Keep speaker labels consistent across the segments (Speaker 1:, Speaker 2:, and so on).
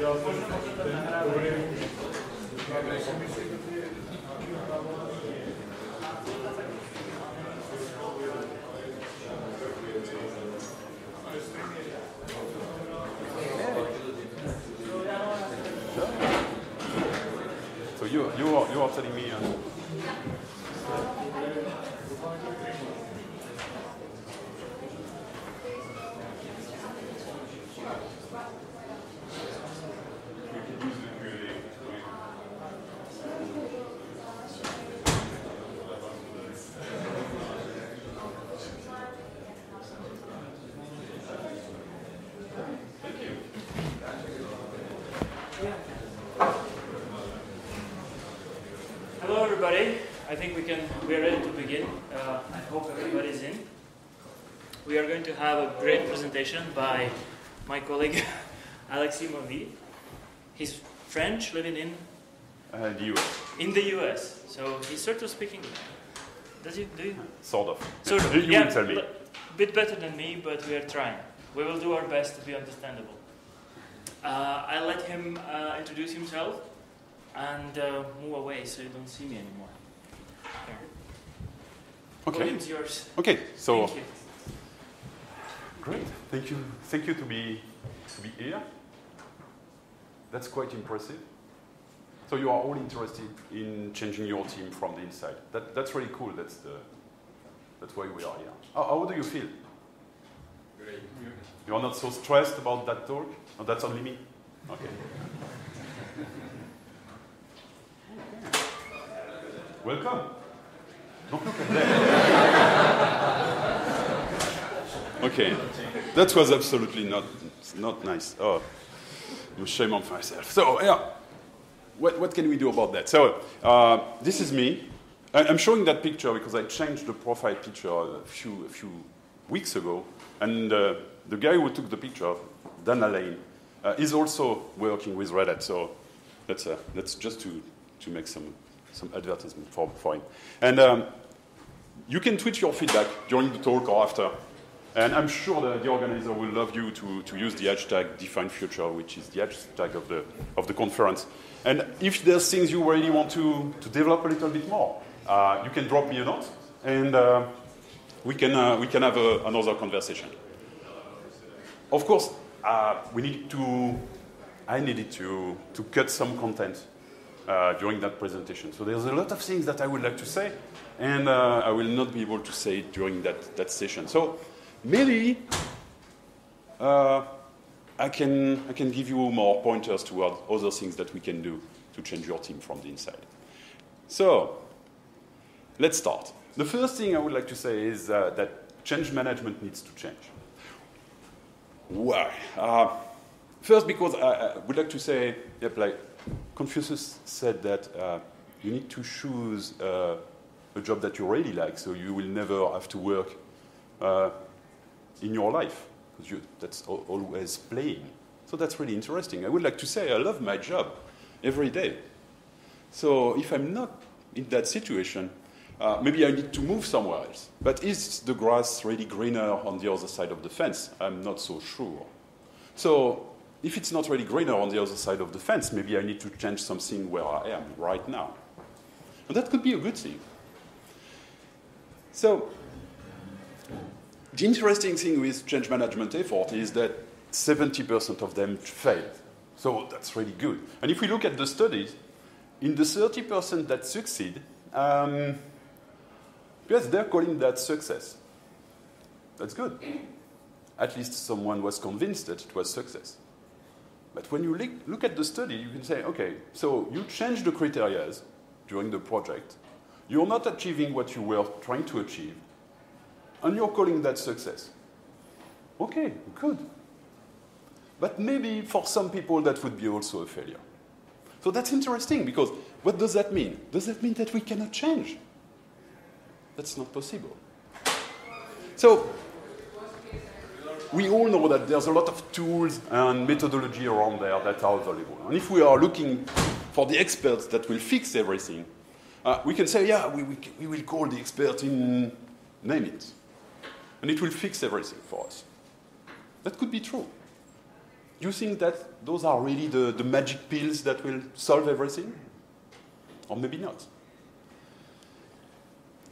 Speaker 1: So you are telling me.
Speaker 2: Hello everybody, I think we are ready to begin. I hope everybody's in. We are going to have a great presentation by my colleague Alexis Monville. He's French, living in
Speaker 1: The US.
Speaker 2: In the US, so he's sort of speaking. Do you?
Speaker 1: Sort of.
Speaker 2: Sort of.
Speaker 1: You
Speaker 2: Yeah,
Speaker 1: will tell me.
Speaker 2: A bit better than me, but we are trying. We will do our best to be understandable. I'll let him introduce himself and move away so you don't see me anymore. There.
Speaker 1: Okay.
Speaker 2: William's yours.
Speaker 1: Okay. So
Speaker 2: Thank you.
Speaker 1: great. Thank you. Thank you to be here. That's quite impressive. So you are all interested in changing your team from the inside. That's really cool. That's why we are here. How do you feel?
Speaker 3: Great.
Speaker 1: You are not so stressed about that talk? Oh, that's only me? Okay. Welcome. Don't look at that. Okay. That was absolutely not nice. Oh, no shame on myself. So, yeah. What can we do about that? So, this is me. I'm showing that picture because I changed the profile picture a few weeks ago. And the guy who took the picture, Dan Alain, is also working with Red Hat. So that's just to make some advertisement for him. And you can tweet your feedback during the talk or after. And I'm sure the organizer will love you to use the hashtag #DefineFuture, which is the hashtag of the conference. And if there's things you really want to develop a little bit more, you can drop me a note, and we can have another conversation. Of course, I needed to cut some content during that presentation. So there's a lot of things that I would like to say, and I will not be able to say it during that session. So maybe I can give you more pointers toward other things that we can do to change your team from the inside. So let's start. The first thing I would like to say is that change management needs to change. Why? First, because I would like to say, like Confucius said that you need to choose a job that you really like, so you will never have to work in your life, because that's always playing. So that's really interesting. I would like to say I love my job every day. So if I'm not in that situation, maybe I need to move somewhere else. But is the grass really greener on the other side of the fence? I'm not so sure. So if it's not really greener on the other side of the fence, maybe I need to change something where I am right now. And that could be a good thing. So the interesting thing with change management effort is that 70% of them failed. So that's really good. And if we look at the studies, in the 30% that succeed, yes, they're calling that success. That's good. At least someone was convinced that it was success. But when you look at the study, you can say, okay, so you change the criteria during the project. You're not achieving what you were trying to achieve, and you're calling that success. Okay, good. But maybe for some people that would be also a failure. So that's interesting, because what does that mean? Does that mean that we cannot change? That's not possible. So we all know that there's a lot of tools and methodology around there that are available. And if we are looking for the experts that will fix everything, we can say, yeah, we will call the expert in, name it. And it will fix everything for us. That could be true. Do you think that those are really the magic pills that will solve everything? Or maybe not.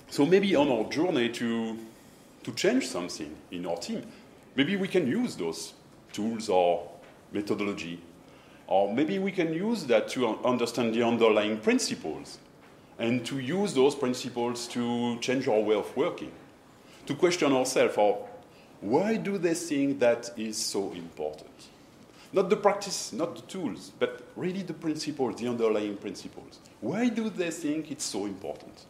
Speaker 1: So maybe on our journey to change something in our team, maybe we can use those tools or methodology, or maybe we can use that to understand the underlying principles and to use those principles to change our way of working, to question ourselves, or why do they think that is so important? Not the practice, not the tools, but really the principles, the underlying principles. Why do they think it's so important?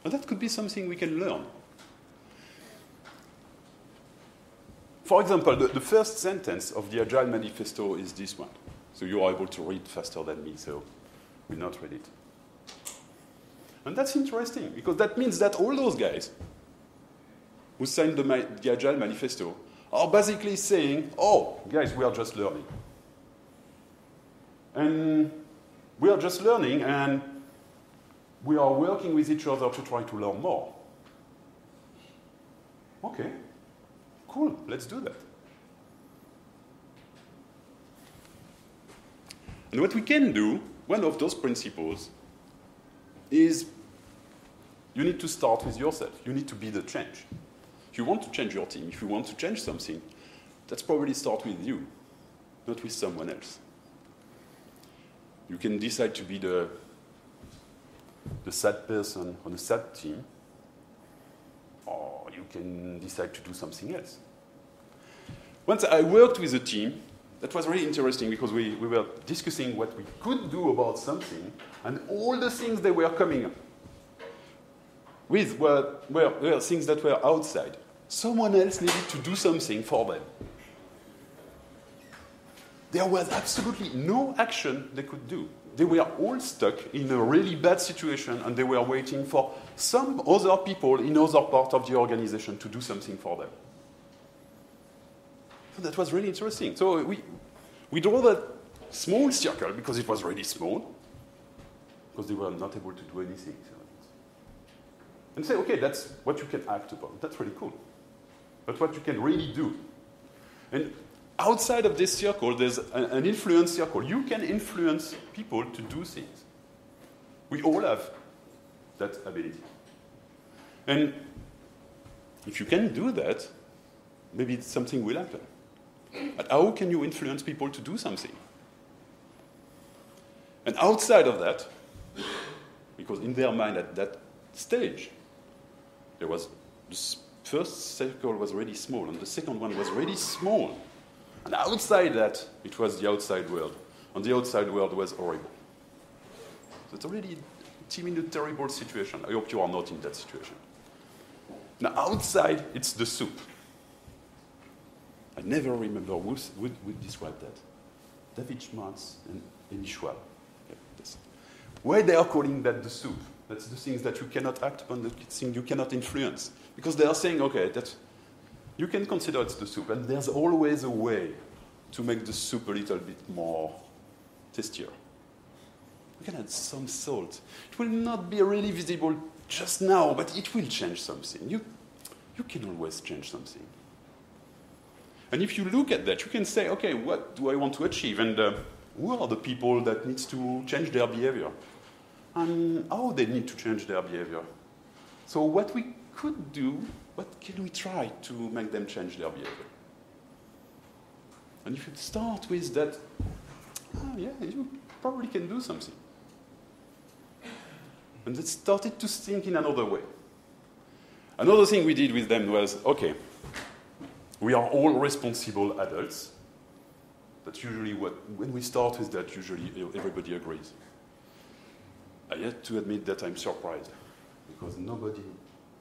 Speaker 1: And that could be something we can learn. For example, the first sentence of the Agile Manifesto is this one. So you are able to read faster than me, so we'll not read it. And that's interesting, because that means that all those guys who signed the Agile Manifesto are basically saying, oh, guys, we are just learning. And we are just learning, and we are working with each other to try to learn more. Okay, cool, let's do that. And what we can do, one of those principles, is you need to start with yourself. You need to be the change. If you want to change your team, if you want to change something, that's probably start with you, not with someone else. You can decide to be the sad person on a sad team, or you can decide to do something else. Once I worked with a team, that was really interesting because we were discussing what we could do about something, and all the things they were coming up with were things that were outside. Someone else needed to do something for them. There was absolutely no action they could do. They were all stuck in a really bad situation, and they were waiting for some other people in other parts of the organization to do something for them. So that was really interesting. So we drew that small circle because it was really small, because they were not able to do anything. And say, okay, that's what you can act upon. That's really cool. But what you can really do. And outside of this circle, there's an influence circle. You can influence people to do things. We all have that ability. And if you can do that, maybe something will happen. But how can you influence people to do something? And outside of that, because in their mind at that stage, there was the first circle was really small, and the second one was really small. And outside that, it was the outside world. And the outside world was horrible. So it's already a team in a terrible situation. I hope you are not in that situation. Now, outside, it's the soup. I never remember who would describe that. David Schmartz and Amy Schwab. Yeah, yes. Why they are calling that the soup? That's the things that you cannot act upon, the things you cannot influence. Because they are saying, okay, that you can consider it's the soup, and there's always a way to make the soup a little bit more tastier. You can add some salt. It will not be really visible just now, but it will change something. You can always change something. And if you look at that, you can say, okay, what do I want to achieve? And who are the people that need to change their behavior? And how they need to change their behavior. So what we could do, what can we try to make them change their behavior? And if you start with that, yeah, you probably can do something. And they started to think in another way. Another thing we did with them was, okay, we are all responsible adults. That's usually when we start with that, usually everybody agrees. I have to admit that I'm surprised, because nobody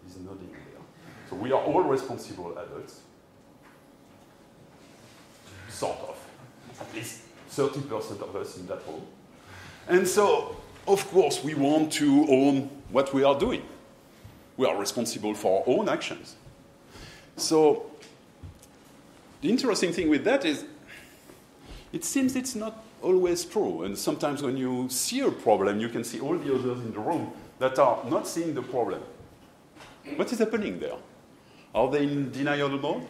Speaker 1: is nodding there. So we are all responsible adults. Sort of. At least 30% of us in that room. And so, of course, we want to own what we are doing. We are responsible for our own actions. So, the interesting thing with that is, it seems it's not always true. And sometimes when you see a problem, you can see all the others in the room that are not seeing the problem. What is happening there? Are they in denial mode?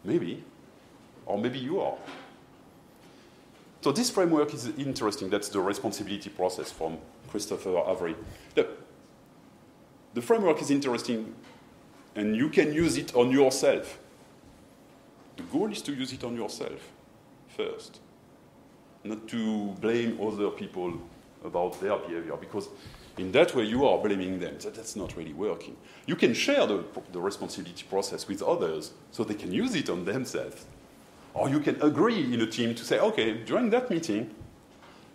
Speaker 1: Maybe. or maybe you are. So this framework is interesting. That's the responsibility process from Christopher Avery. The framework is interesting, and you can use it on yourself. The goal is to use it on yourself first, not to blame other people about their behavior, because in that way you are blaming them. That's not really working. You can share the responsibility process with others so they can use it on themselves. Or you can agree in a team to say, okay, during that meeting,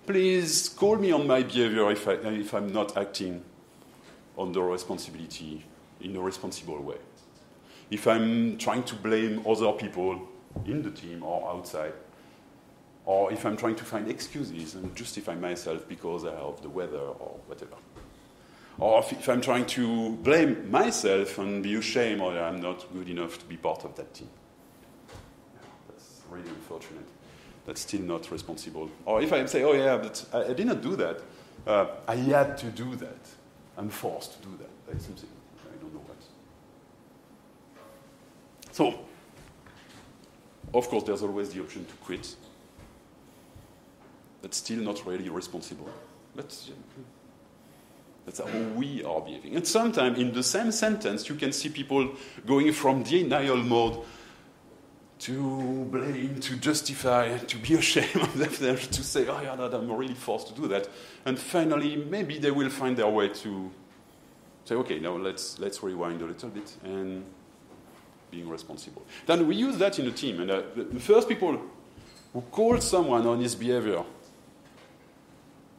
Speaker 1: please call me on my behavior if I'm not acting on the responsibility in a responsible way. If I'm trying to blame other people in the team or outside, or if I'm trying to find excuses and justify myself because of the weather or whatever. Or if I'm trying to blame myself and be ashamed or I'm not good enough to be part of that team. That's really unfortunate. That's still not responsible. Or if I say, oh yeah, but I didn't do that. I had to do that. I'm forced to do that. That's something. I don't know what. So, of course, there's always the option to quit. That's still not really responsible. That's how we are behaving. And sometimes in the same sentence, you can see people going from denial mode to blame, to justify, to be ashamed of themselves, to say, oh yeah, I'm really forced to do that. And finally, maybe they will find their way to say, okay, now let's rewind a little bit and being responsible. Then we use that in a team. And the first people who call someone on his behavior,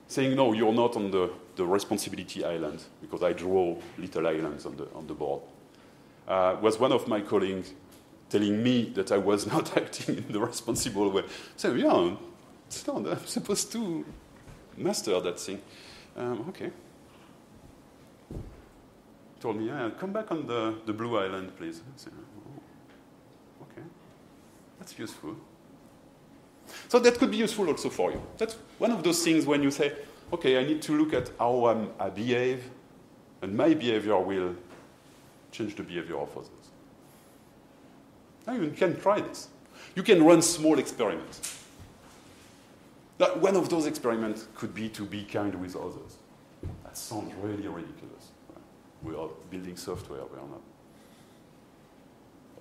Speaker 1: saying, no, you're not on the responsibility island, because I draw little islands on the board, was one of my colleagues telling me that I was not acting in the responsible way. So, yeah, it's not, I'm supposed to master that thing. Okay. Told me, yeah, come back on the blue island, please. I said, oh, okay. That's useful. So that could be useful also for you. That's one of those things when you say, okay, I need to look at how I behave, and my behavior will change the behavior of others. Now you can try this. You can run small experiments. Now, one of those experiments could be to be kind with others. That sounds really ridiculous. We are building software, we are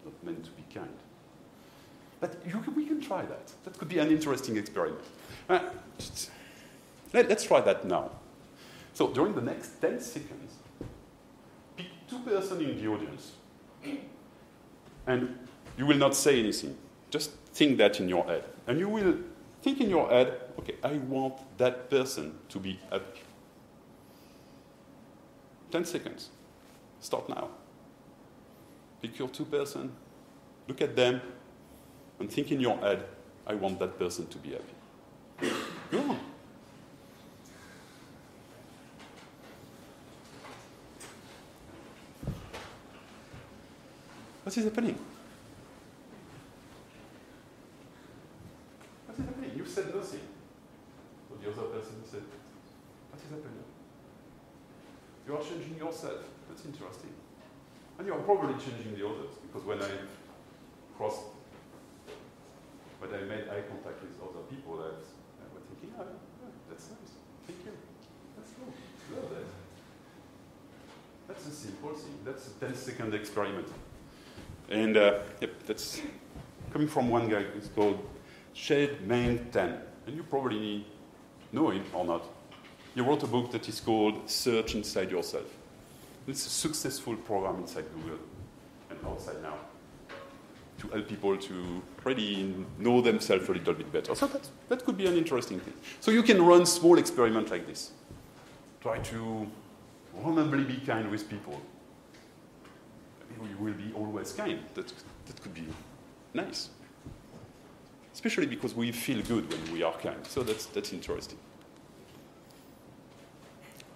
Speaker 1: not meant to be kind. But we can try that. That could be an interesting experiment. Let's try that now. So during the next 10 seconds, pick two persons in the audience. And you will not say anything. Just think that in your head. And you will think in your head, okay, I want that person to be happy. 10 seconds. Start now. Pick your two persons. Look at them. And think in your head, I want that person to be happy. Go on. What is happening? What is happening? You said nothing. So the other person said, what is happening? You are changing yourself. That's interesting. And you are probably changing the others, because when I made eye contact with other people, I was thinking, oh, yeah, that's nice. Thank you. That's cool. Love that. That's a simple thing. That's a 10-second experiment. And that's coming from one guy. It's called Shade Main 10. And you probably know him or not. He wrote a book that is called Search Inside Yourself. It's a successful program inside Google and outside now to help people to really know themselves a little bit better. So that could be an interesting thing. So you can run small experiments like this. Try to randomly be kind with people. You will be always kind. That could be nice. Especially because we feel good when we are kind. So that's interesting.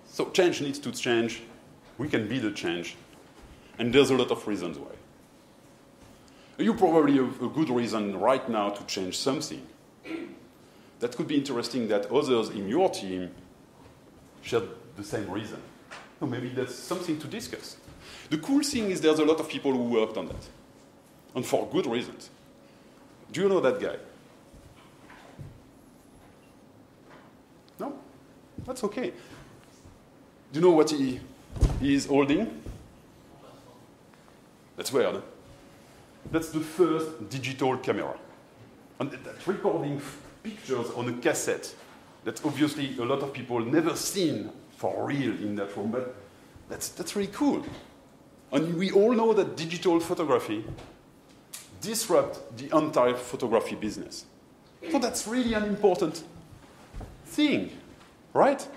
Speaker 1: So change needs to change. We can be the change. And there's a lot of reasons why. You probably have a good reason right now to change something. That could be interesting that others in your team share the same reason. Or maybe that's something to discuss. The cool thing is there's a lot of people who worked on that. And for good reasons. Do you know that guy? No? That's okay. Do you know what he is holding? That's weird. Huh? That's the first digital camera. And that's recording pictures on a cassette that obviously a lot of people never seen for real in that room, but that's really cool. And we all know that digital photography disrupts the entire photography business. So that's really an important thing, right?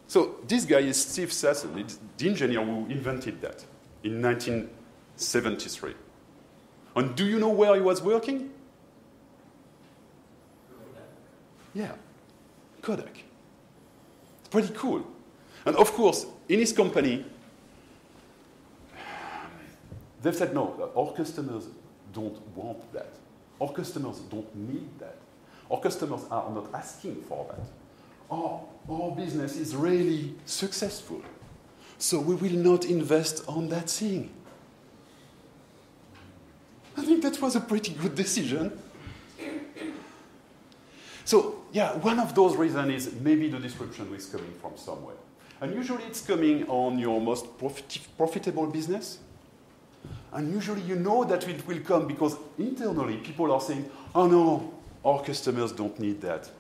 Speaker 1: So this guy is Steve Sasson, it's the engineer who invented that in 1973. And do you know where he was working? Yeah, Kodak. It's pretty cool. And of course, in his company, they've said, no, our customers don't want that. Our customers don't need that. Our customers are not asking for that. Our business is really successful. So we will not invest on that thing. I think that was a pretty good decision. So, yeah, one of those reasons is maybe the disruption is coming from somewhere. And usually it's coming on your most profitable business. And usually you know that it will come because internally people are saying, oh no, our customers don't need that.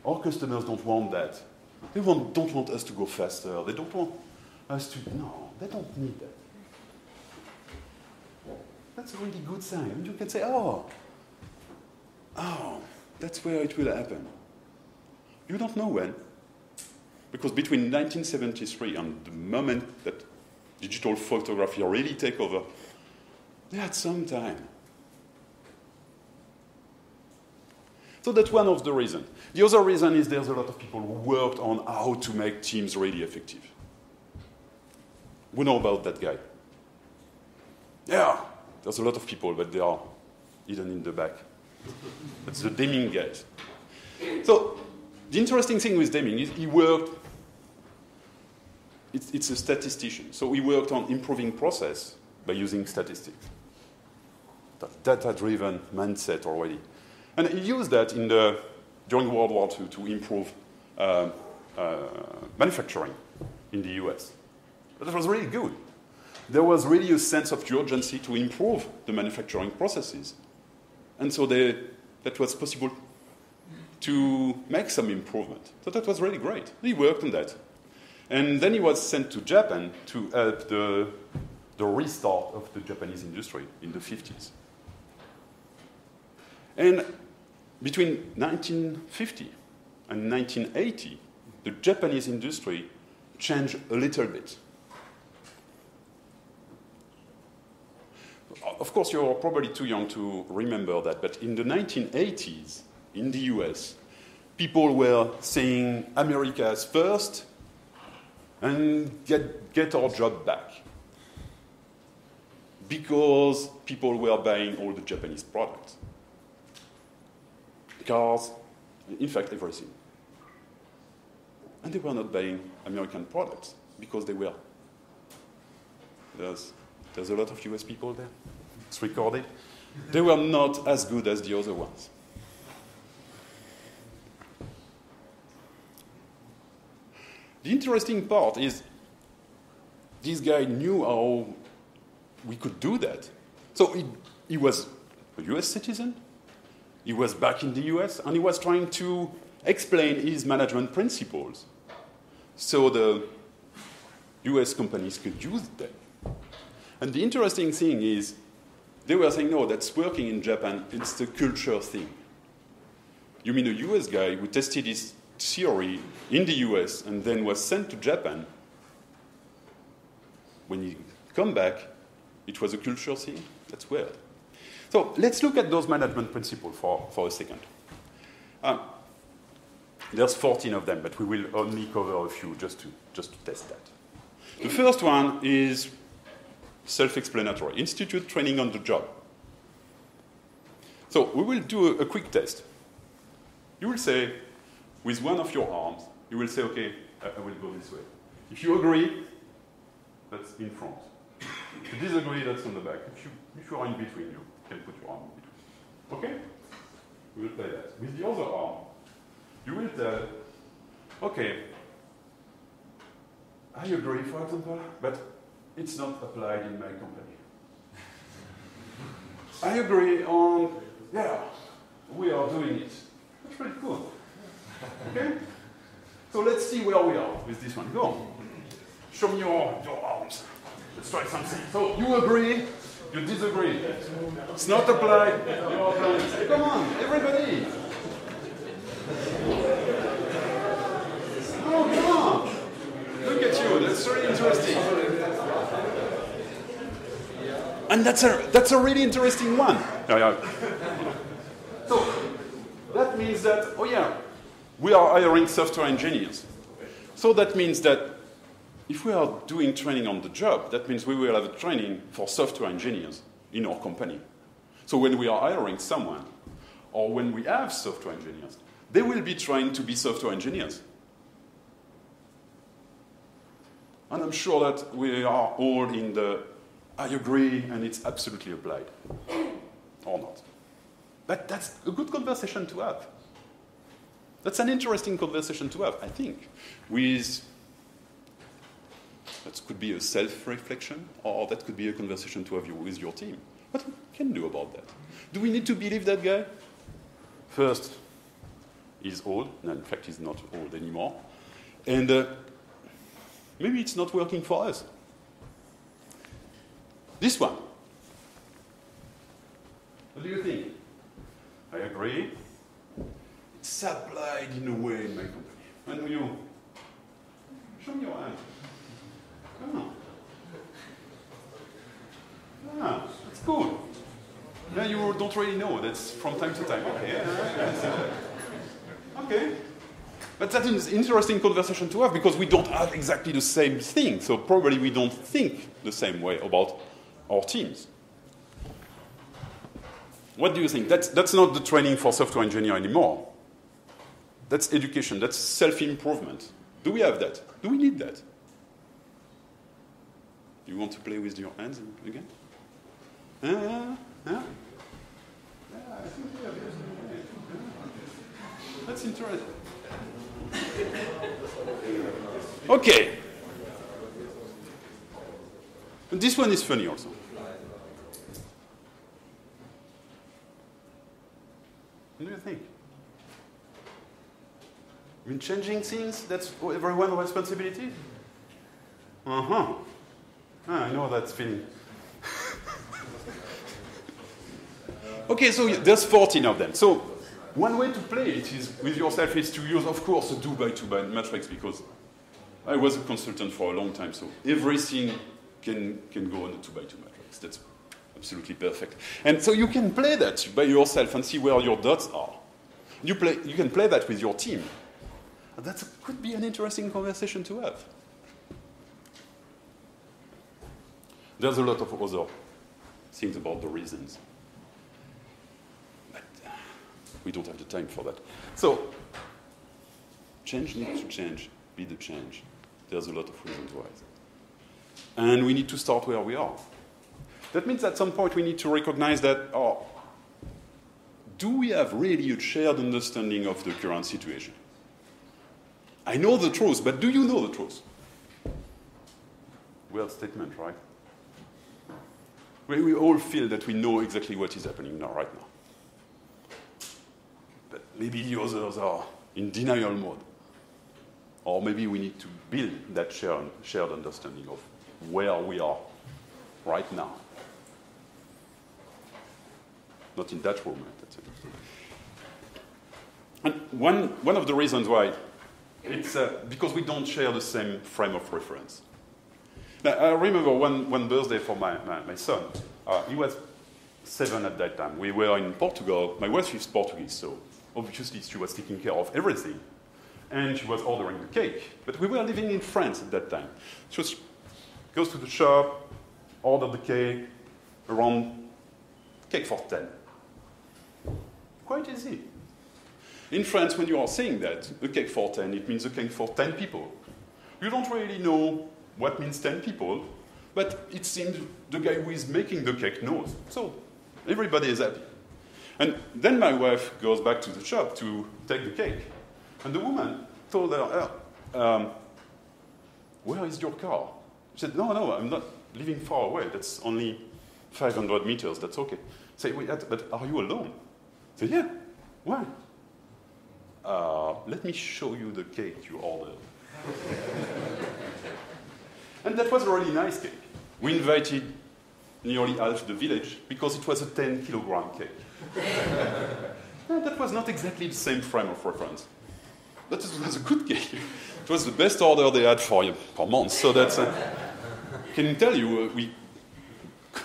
Speaker 1: Our customers don't want that. They don't want us to go faster. They don't want us to, no, they don't need that. That's a really good sign. And you can say, oh, that's where it will happen. You don't know when. Because between 1973 and the moment that digital photography really take over, they had some time. So that's one of the reasons. The other reason is there's a lot of people who worked on how to make teams really effective. We know about that guy. Yeah, there's a lot of people, but they are hidden in the back. That's the Deming guy. So the interesting thing with Deming is he worked, it's a statistician, so he worked on improving process by using statistics. That data-driven mindset already. And he used that during World War II to improve manufacturing in the US. But that was really good. There was really a sense of urgency to improve the manufacturing processes. And so that was possible to make some improvement. So that was really great. He worked on that. And then he was sent to Japan to help the restart of the Japanese industry in the 50s. And between 1950 and 1980, the Japanese industry changed a little bit. Of course, you're probably too young to remember that, but in the 1980s, in the US, people were saying America's first and get our job back. Because people were buying all the Japanese products. Cars, in fact, everything. And they were not buying American products because they were. There's a lot of US people there. It's recorded. They were not as good as the other ones. The interesting part is this guy knew how we could do that. So he was a US citizen. He was back in the US, and he was trying to explain his management principles so the US companies could use them. And the interesting thing is, they were saying, no, that's working in Japan, it's the culture thing. You mean a US guy who tested his theory in the US and then was sent to Japan? When he come back, it was a culture thing? That's weird. So let's look at those management principles for a second. There's 14 of them, but we will only cover a few just to test that. The first one is self-explanatory. Institute training on the job. So we will do a quick test. You will say, with one of your arms, you will say, okay, I will go this way. If you agree, that's in front. If you disagree, that's on the back. If you are in between, you can put your arm in between. Okay? We will play that. With the other arm, you will tell, okay, I agree, for example, but it's not applied in my company. I agree on, yeah, we are doing it. That's pretty cool. Okay? So let's see where we are with this one. Go on. Show me your arms. Let's try something. So you agree, you disagree. It's not applied. Come on, everybody. Oh, come on. Look at you. That's really interesting. And that's a really interesting one. Yeah. So that means that, oh yeah, we are hiring software engineers. So that means that if we are doing training on the job, that means we will have a training for software engineers in our company. So when we are hiring someone, or when we have software engineers, they will be trained to be software engineers. And I'm sure that we are all in the, I agree, and it's absolutely applied, or not. But that's a good conversation to have. That's an interesting conversation to have, I think, with, that could be a self-reflection, or that could be a conversation to have with your team. What we can do about that? Do we need to believe that guy? First, he's old. No, in fact, he's not old anymore. And maybe it's not working for us. This one. What do you think? I agree. It's applied in a way in my company. And you, show me your hand. Come on. Ah, that's good. Yeah, you don't really know. That's from time to time. Okay. Okay. But that's an interesting conversation to have because we don't have exactly the same thing. So probably we don't think the same way about our teams. What do you think? That's not the training for software engineer anymore. That's education. That's self-improvement. Do we have that? Do we need that? You want to play with your hands again? Yeah? Yeah, I think we have this. That's interesting. Okay. And this one is funny also. What do you think? I mean, changing things, that's everyone's responsibility? Uh-huh. I know that feeling. Okay, so there's 14 of them. So one way to play it is with yourself is to use, of course, a 2x2 matrix because I was a consultant for a long time, so everything can go on a 2x2 matrix. That's absolutely perfect. And so you can play that by yourself and see where your dots are. You can play that with your team. And that could be an interesting conversation to have. There's a lot of other things about the reasons. But we don't have the time for that. So, change needs to change. Be the change. There's a lot of reasons why. And we need to start where we are. That means at some point we need to recognize that, do we have really a shared understanding of the current situation? I know the truth, but do you know the truth? Weird statement, right? We all feel that we know exactly what is happening right now. But maybe the others are in denial mode. Or maybe we need to build that shared understanding of where we are right now. Not in that moment. That's it. And one of the reasons why, it's because we don't share the same frame of reference. Now, I remember one birthday for my son. He was 7 at that time. We were in Portugal. My wife is Portuguese, so obviously she was taking care of everything. And she was ordering the cake. But we were living in France at that time. So she goes to the shop, order the cake, around cake for 10. Quite easy. In France, when you are saying that, a cake for 10, it means a cake for 10 people. You don't really know what means 10 people, but it seems the guy who is making the cake knows. So everybody is happy. And then my wife goes back to the shop to take the cake. And the woman told her, where is your car? She said, no, I'm not living far away. That's only 500 meters. That's okay. Say, wait, but are you alone? I said, yeah. Why? Let me show you the cake you ordered. And that was a really nice cake. We invited nearly half the village because it was a 10-kilogram cake. That was not exactly the same frame of reference. But it was a good cake. It was the best order they had for months. So that's, can you tell you, we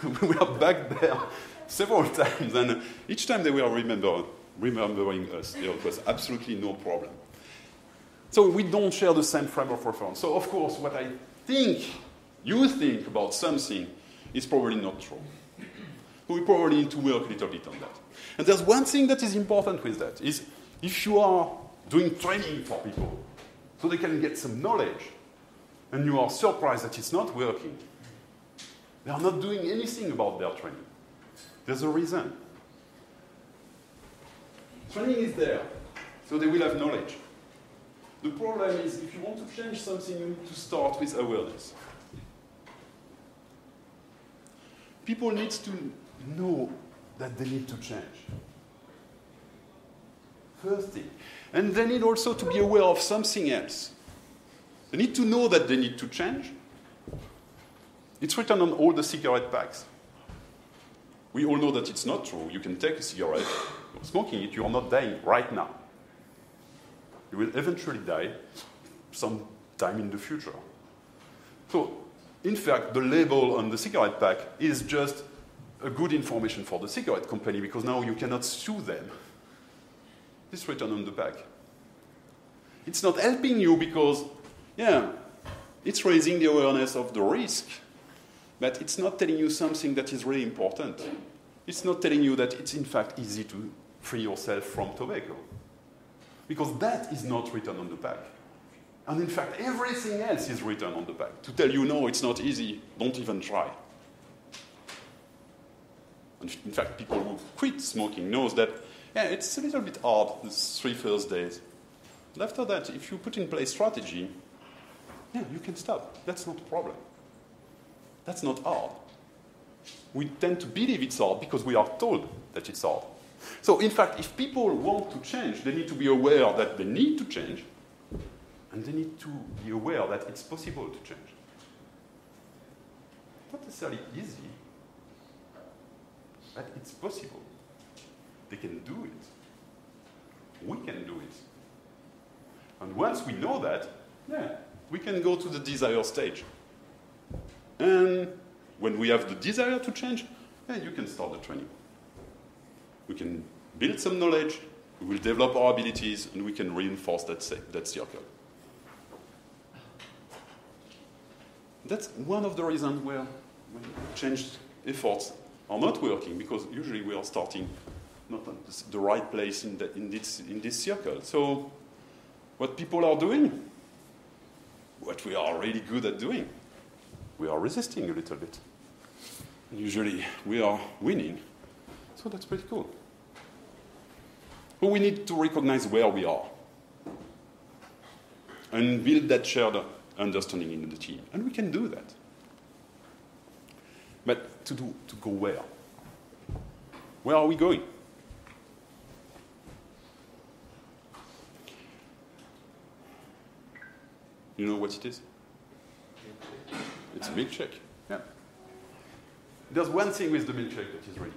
Speaker 1: were back there several times, and each time they were remembering us. It was absolutely no problem. So we don't share the same frame of reference. So of course, what I think you think about something is probably not true. We probably need to work a little bit on that. And there's one thing that is important with that, is if you are doing training for people, so they can get some knowledge, and you are surprised that it's not working, they are not doing anything about their training. There's a reason. Training is there, so they will have knowledge. The problem is, if you want to change something, you need to start with awareness. People need to know that they need to change. First thing. And they need also to be aware of something else. They need to know that they need to change. It's written on all the cigarette packs. We all know that it's not true. You can take a cigarette, you're smoking it, you are not dying right now. You will eventually die sometime in the future. So, in fact, the label on the cigarette pack is just a good information for the cigarette company because now you cannot sue them. It's written on the back. It's not helping you because, it's raising the awareness of the risk, but it's not telling you something that is really important. It's not telling you that it's in fact easy to free yourself from tobacco, because that is not written on the back. And in fact, everything else is written on the back to tell you, no, it's not easy, don't even try. And in fact, people who quit smoking knows that it's a little bit hard the 3 first days. And after that, if you put in place strategy, you can stop. That's not a problem. That's not hard. We tend to believe it's hard because we are told that it's hard. So in fact, if people want to change, they need to be aware that they need to change, and they need to be aware that it's possible to change. Not necessarily easy, but it's possible. They can do it. We can do it. And once we know that, we can go to the desire stage. And when we have the desire to change, you can start the training. We can build some knowledge, we will develop our abilities, and we can reinforce that circle. That's one of the reasons where change efforts are not working, because usually we are starting not at the right place in this circle. So what people are doing, what we are really good at doing, we are resisting a little bit. Usually we are winning. So that's pretty cool. But we need to recognize where we are and build that shared understanding in the team. And we can do that. But to go where? Where are we going? You know what it is? It's a milkshake. Yeah. There's one thing with the milkshake that is really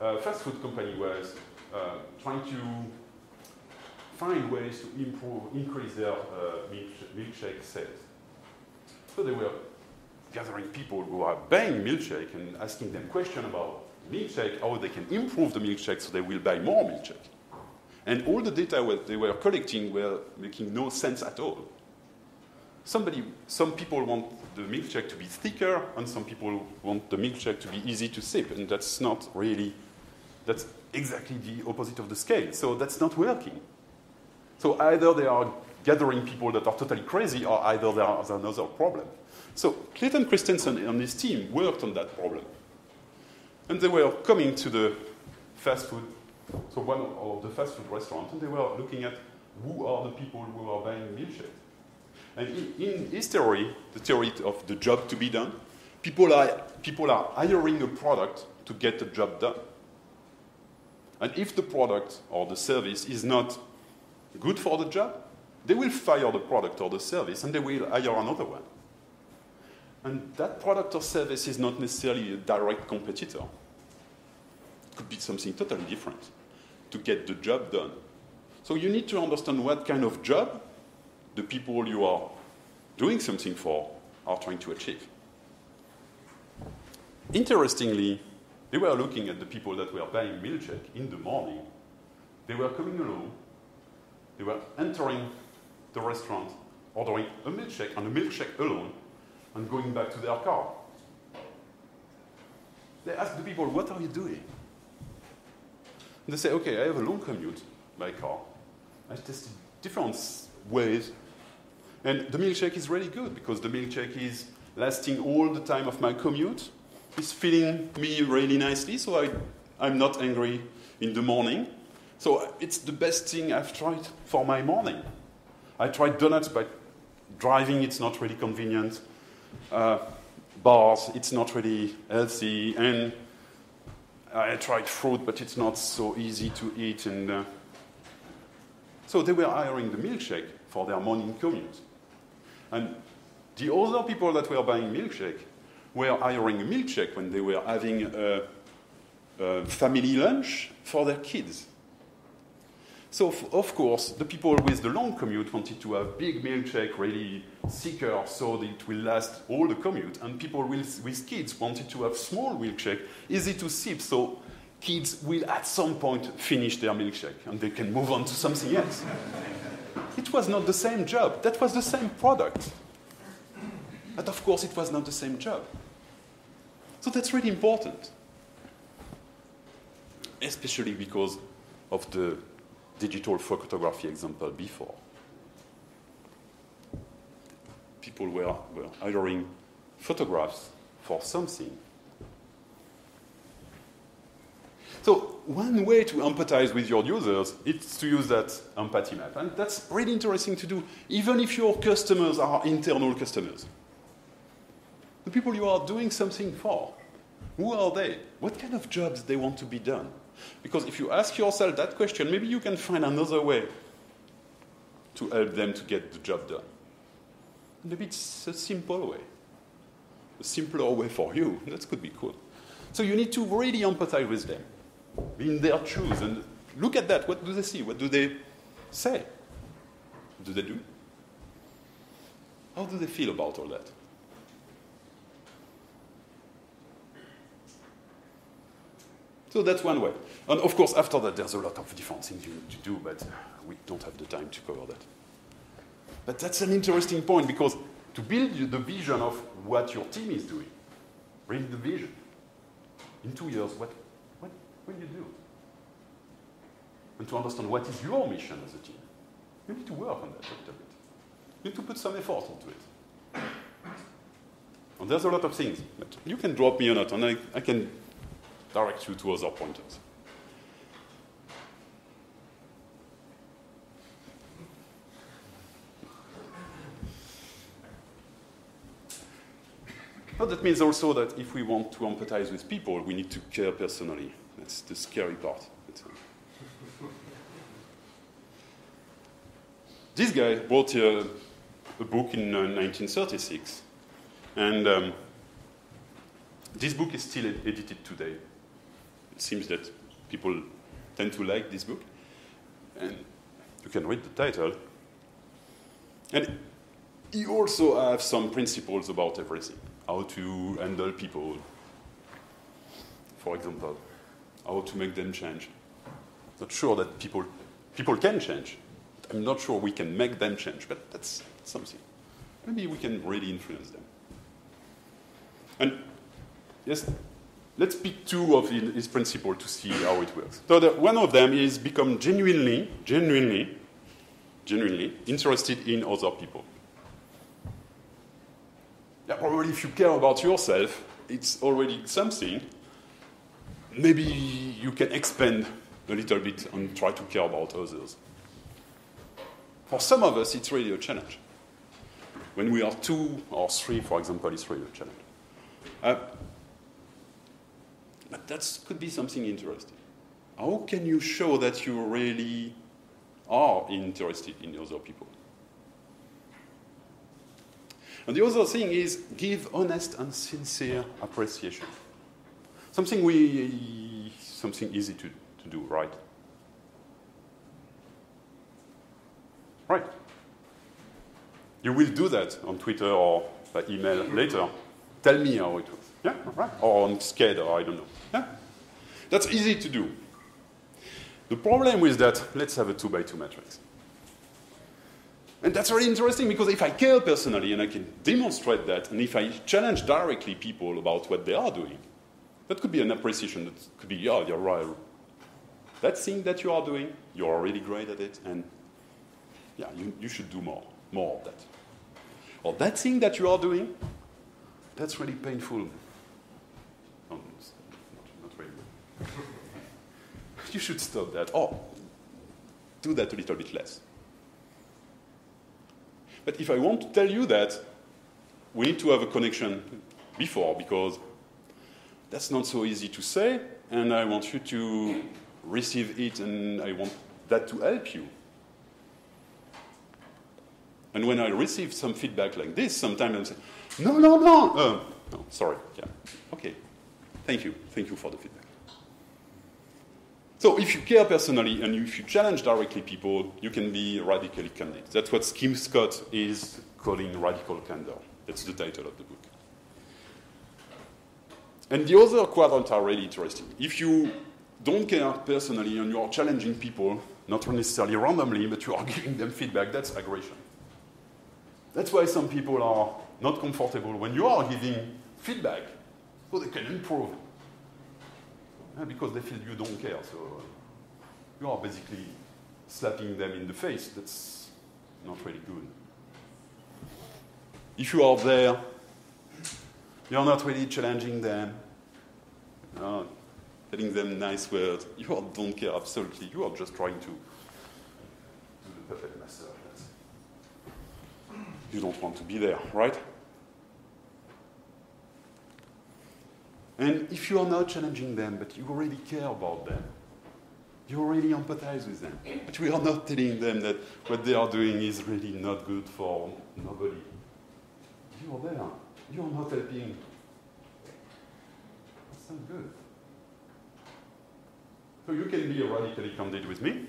Speaker 1: cool. A fast food company was trying to find ways to increase their milkshake sales. So they were gathering people who are buying milkshake and asking them questions about milkshake, how they can improve the milkshake so they will buy more milkshake. And all the data they were collecting were making no sense at all. Some people want the milkshake to be thicker, and some people want the milkshake to be easy to sip, and that's exactly the opposite of the scale. So that's not working. So either they are gathering people that are totally crazy, or either there is another problem. So Clayton Christensen and his team worked on that problem. And they were coming to the fast food, so one of the fast food restaurants, and they were looking at who are the people who are buying milkshake. And in his theory, the theory of the job to be done, people are hiring a product to get the job done. And if the product or the service is not good for the job, they will fire the product or the service and they will hire another one. And that product or service is not necessarily a direct competitor. It could be something totally different to get the job done. So you need to understand what kind of job the people you are doing something for are trying to achieve. Interestingly, they were looking at the people that were buying milkshake in the morning. They were coming along. They were entering the restaurant, ordering a milkshake and a milkshake alone, and going back to their car. They asked the people, what are you doing? And they say, okay, I have a long commute by car. I tested different ways. And the milkshake is really good because the milkshake is lasting all the time of my commute. It's filling me really nicely, so I'm not angry in the morning. So it's the best thing I've tried for my morning. I tried donuts, but driving, it's not really convenient. Bars, it's not really healthy. And I tried fruit, but it's not so easy to eat. And so they were hiring the milkshake for their morning commute. And the other people that were buying milkshake were hiring a milkshake when they were having a family lunch for their kids. So, of course, the people with the long commute wanted to have big milkshake, really thicker, so that it will last all the commute. And people with kids wanted to have small milkshake, easy to sip, so kids will at some point finish their milkshake, and they can move on to something else. It was not the same job. That was the same product. But, of course, it was not the same job. So that's really important, especially because of the digital photography example before. People were hiring photographs for something. So one way to empathize with your users is to use that empathy map. And that's really interesting to do, even if your customers are internal customers. The people you are doing something for, who are they? What kind of jobs they want to be done? Because if you ask yourself that question, maybe you can find another way to help them to get the job done. Maybe it's a simple way, a simpler way for you. That could be cool. So you need to really empathize with them, be in their shoes, and look at that. What do they see? What do they say? What do they do? How do they feel about all that? So that's one way. And of course, after that, there's a lot of different things you need to do, but we don't have the time to cover that. But that's an interesting point, because to build the vision of what your team is doing, really the vision, in 2 years, what will you do? And to understand what is your mission as a team, you need to work on that a little bit. You need to put some effort into it. And there's a lot of things, but you can drop me a note, and I can direct you to other pointers. But that means also that if we want to empathize with people, we need to care personally. That's the scary part. This guy wrote a book in 1936, and this book is still edited today. It seems that people tend to like this book. And you can read the title. And he also has some principles about everything. How to handle people. For example, how to make them change. Not sure that people can change. I'm not sure we can make them change, but that's something. Maybe we can really influence them. And yes, let's pick two of his principles to see how it works. So one of them is become genuinely interested in other people. Yeah, probably if you care about yourself, it's already something. maybe you can expand a little bit and try to care about others. For some of us, it's really a challenge. When we are 2 or 3, for example, it's really a challenge. But that could be something interesting. How can you show that you really are interested in other people? And the other thing is give honest and sincere appreciation. Something easy to do, right? Right. You will do that on Twitter or by email later. Tell me how it was. Yeah, right. Or on SCAD, or I don't know. Yeah. That's easy to do. The problem with that, let's have a 2x2 matrix. And that's really interesting because if I care personally and I can demonstrate that, and if I challenge directly people about what they are doing, that could be an appreciation. That could be, yeah, you're right. That thing that you are doing, you're really great at it, and yeah, you should do more of that. Or that thing that you are doing, that's really painful. Not really. You should stop that. Or do that a little bit less. But if I want to tell you that, we need to have a connection before, because that's not so easy to say, and I want you to receive it, and I want that to help you. And when I receive some feedback like this, sometimes I'm saying, no, sorry, yeah, okay, thank you for the feedback. So if you care personally and if you challenge directly people, you can be radically candid. That's what Kim Scott is calling radical candor. That's the title of the book. And the other quadrants are really interesting. If you don't care personally and you are challenging people, not necessarily randomly, but you are giving them feedback, that's aggression. That's why some people are not comfortable when you are giving feedback, so they can improve. Because they feel you don't care, so you are basically slapping them in the face. That's not really good. If you are there, you are not really challenging them, telling them nice words. You don't care absolutely. You are just trying to do the puppet master. You don't want to be there, right? And if you are not challenging them, but you really care about them, you really empathize with them, but we are not telling them that what they are doing is really not good for nobody. You are there. You are not helping. That's not good. So you can be radically candid with me.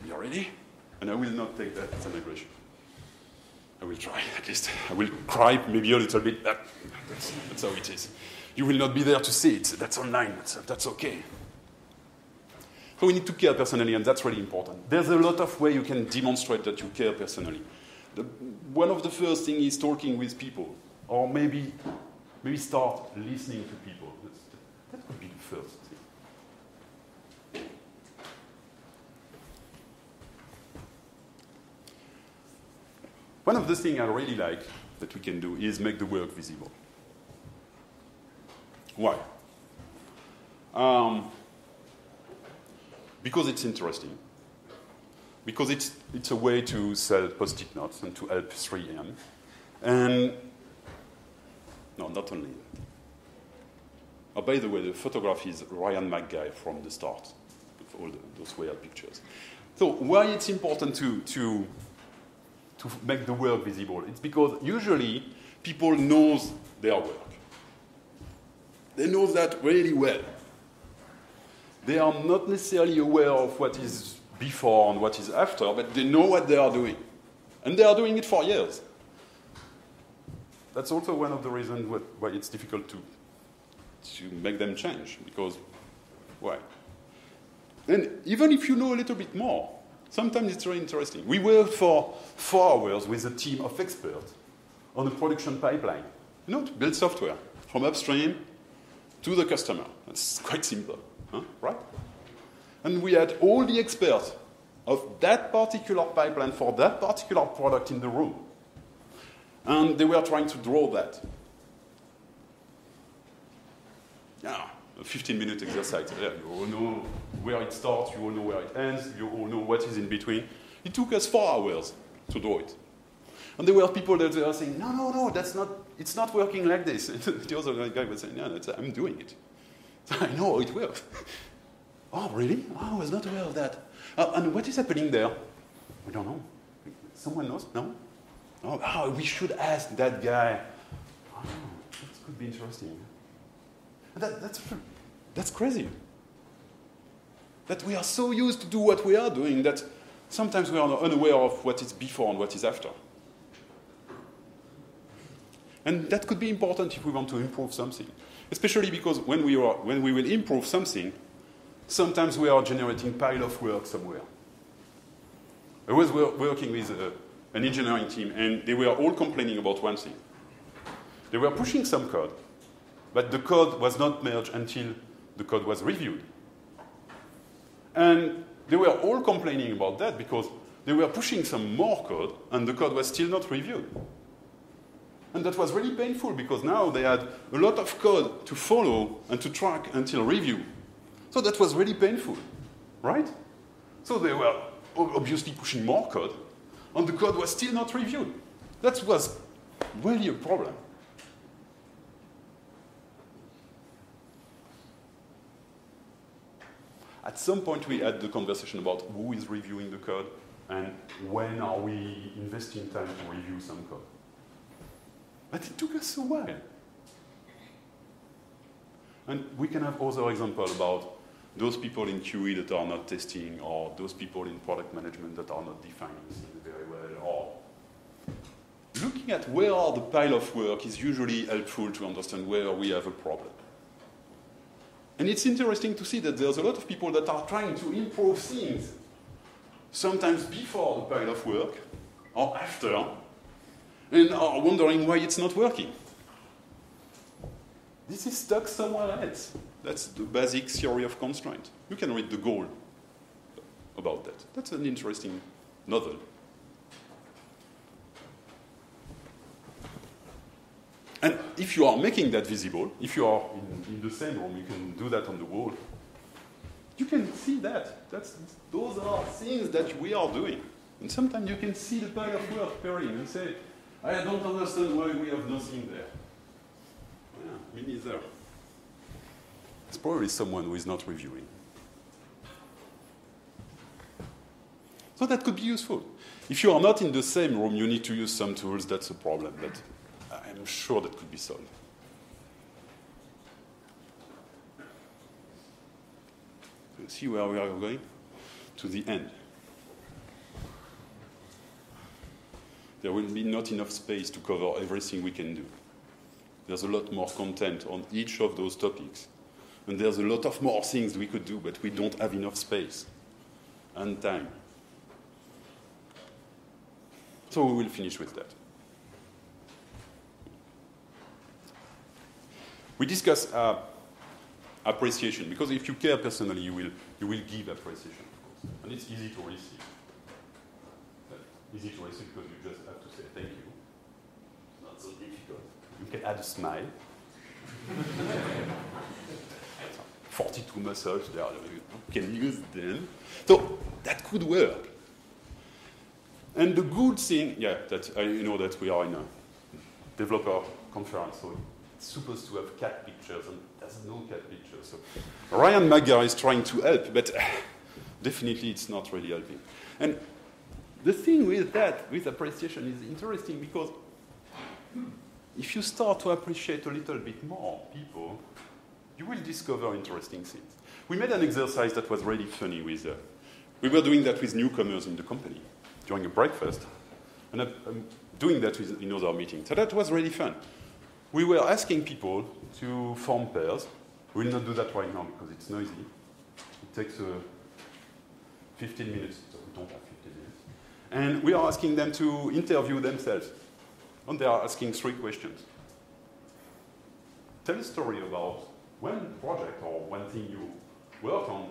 Speaker 1: You are ready? And I will not take that as an aggression. I will try, at least. I will cry maybe a little bit. That's how it is. You will not be there to see it. That's online. That's okay. So we need to care personally, and that's really important. There's a lot of ways you can demonstrate that you care personally. One of the first things is talking with people, or maybe start listening to people. That could be the first thing. One of the things I really like that we can do is make the work visible. Why? Because it's interesting. Because it's a way to sell post-it notes and to help 3M. And no, not only that. Oh, by the way, the photograph is Ryan McGuy from the start, with all those weird pictures. So why it's important to make the work visible? It's because usually people know their work. They know that really well. They are not necessarily aware of what is before and what is after, but they know what they are doing. And they are doing it for years. That's also one of the reasons why it's difficult to make them change, because why? And even if you know a little bit more, sometimes it's very interesting. We worked for 4 hours with a team of experts on a production pipeline, to build software from upstream to the customer. That's quite simple, right? And we had all the experts of that particular pipeline for that particular product in the room. And they were trying to draw that. Yeah, a 15-minute exercise. Yeah, you all know where it starts, you all know where it ends, you all know what is in between. It took us 4 hours to draw it. And there were people that were saying, no, it's not working like this. The other guy was saying, no, I'm doing it. So I know it works. Oh, really? Oh, I was not aware of that. And what is happening there? We don't know. Someone knows? No? Oh, we should ask that guy. Oh, that could be interesting. That's crazy. That we are so used to do what we are doing that sometimes we are unaware of what is before and what is after. And that could be important if we want to improve something. Especially because when we will improve something, sometimes we are generating pile of work somewhere. I was working with an engineering team, and they were all complaining about one thing. They were pushing some code, but the code was not merged until the code was reviewed. And they were all complaining about that because they were pushing some more code, and the code was still not reviewed. And that was really painful because now they had a lot of code to follow and to track until review. So that was really painful, right? So they were obviously pushing more code, and the code was still not reviewed. That was really a problem. At some point, we had the conversation about who is reviewing the code and when are we investing time to review some code. But it took us a while. And we can have other examples about those people in QE that are not testing, or those people in product management that are not defining things very well, or looking at where are the pile of work is usually helpful to understand where we have a problem. And it's interesting to see that there's a lot of people that are trying to improve things, sometimes before the pile of work, or after, and are wondering why it's not working. This is stuck somewhere else. That's the basic theory of constraint. You can read the goal about that. That's an interesting novel. And if you are making that visible, if you are in the same room, you can do that on the wall. You can see that. Those are things that we are doing. And sometimes you can see the pile of work appearing and say, I don't understand why we have nothing there. Yeah, me neither. It's probably someone who is not reviewing. So that could be useful. If you are not in the same room, you need to use some tools. That's a problem, but I'm sure that could be solved. See where we are going? To the end. There will be not enough space to cover everything we can do. There's a lot more content on each of those topics. And there's a lot of more things we could do, but we don't have enough space and time. So we will finish with that. We discuss appreciation, because if you care personally, you will give appreciation, of course. And it's easy to receive. Easy to receive because you just have to say thank you. It's not so difficult. You can add a smile. 42 muscles there, you can use them. So that could work. And the good thing, that you know that we are in a developer conference, so it's supposed to have cat pictures, and there's no cat pictures. So Ryan Maggar is trying to help, but definitely it's not really helping. And the thing with that, with appreciation, is interesting because if you start to appreciate a little bit more people, you will discover interesting things. We made an exercise that was really funny with, we were doing that with newcomers in the company during a breakfast, and I'm doing that in other meetings. So that was really fun. We were asking people to form pairs. We will not do that right now because it's noisy. It takes 15 minutes, so we don't have 15 minutes. And we are asking them to interview themselves. And they are asking 3 questions. Tell a story about one project or one thing you worked on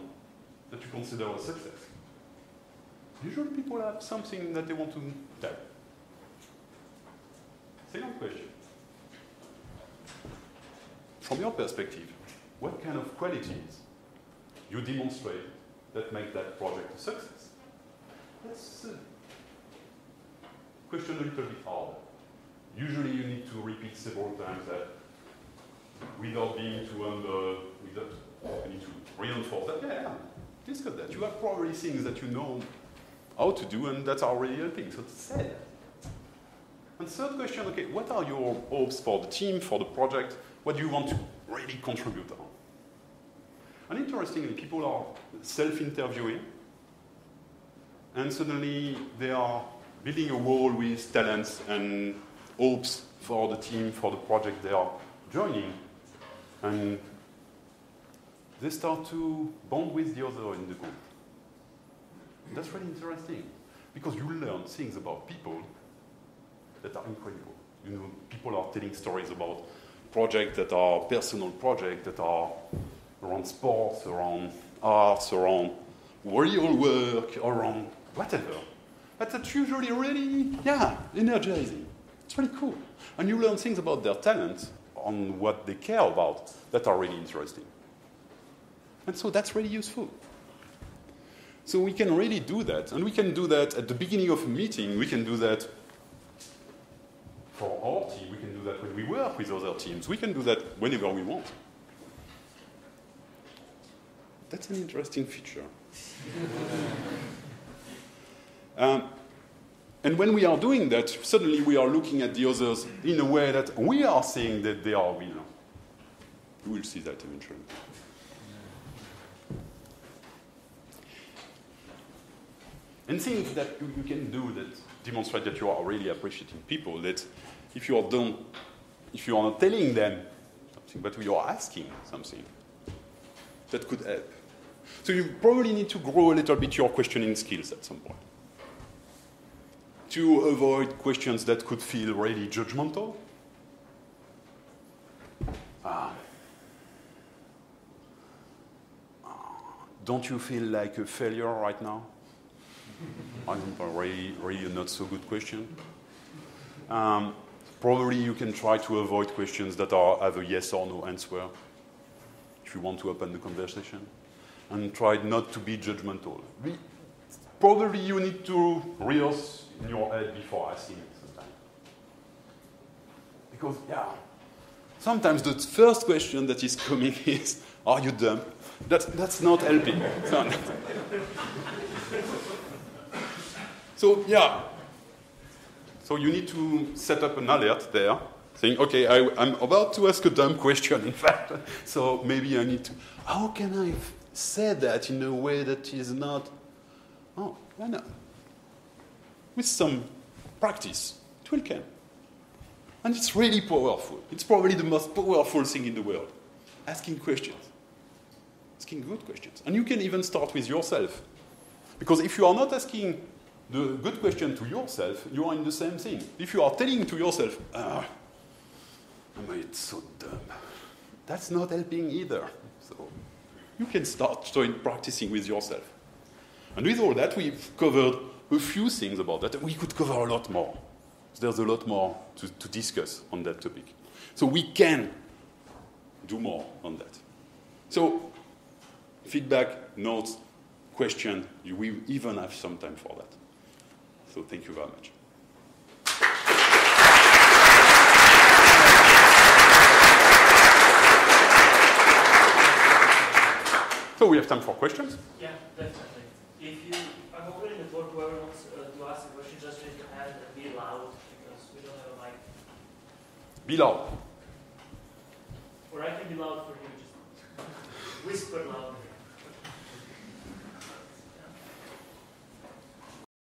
Speaker 1: that you consider a success. Usually people have something that they want to tell. Second question. From your perspective, what kind of qualities you demonstrate that make that project a success. That's a question a little bit harder. Usually you need to repeat several times that without being too without you need to reinforce that. Yeah, discuss that. You have probably things that you know how to do and that are really helping. So say that. And third question, okay, what are your hopes for the team, for the project? What do you want to really contribute on? And interestingly, people are self-interviewing, and suddenly they are building a wall with talents and hopes for the team, for the project they are joining, and they start to bond with the other in the group. That's really interesting, because you learn things about people that are incredible. You know, people are telling stories about projects that are personal projects that are around sports, around arts, around real work, around whatever. But that's usually really, energizing. It's really cool. And you learn things about their talents on what they care about that are really interesting. And so that's really useful. So we can really do that. And we can do that at the beginning of a meeting. We can do that for our team. We can do that when we work with other teams. We can do that whenever we want. That's an interesting feature. And when we are doing that, suddenly we are looking at the others in a way that we are saying that they are winners. You will see that eventually. And things that you can do that demonstrate that you are really appreciating people, that if you are not telling them something, but you are asking something, that could help. So you probably need to grow a little bit your questioning skills at some point, to avoid questions that could feel really judgmental. Don't you feel like a failure right now? I think really a not so good question. Probably you can try to avoid questions that have a yes or no answer if you want to open the conversation. And try not to be judgmental. Probably you need to rehearse in your head before asking it sometimes. Because, sometimes the first question that is coming is, are you dumb? That's not helping. So you need to set up an alert there, saying, okay, I'm about to ask a dumb question, in fact. So maybe I need to, how can I say that in a way that is not, why not? With some practice, it will come. And it's really powerful. It's probably the most powerful thing in the world. Asking questions. Asking good questions. And you can even start with yourself. Because if you are not asking the good question to yourself, you are in the same thing. If you are telling to yourself, it's so dumb, that's not helping either. So you can start practicing with yourself. And with all that, we've covered a few things about that. We could cover a lot more. So there's a lot more to discuss on that topic. So we can do more on that. So feedback, notes, question, we even have some time for that. So thank you very much. So we have time for questions?
Speaker 2: Yeah, definitely. I'm opening the floor to whoever wants to ask a question, just raise your hand and be loud, because we don't have a mic.
Speaker 1: Be loud.
Speaker 2: Or I can be loud for you, just whisper loud.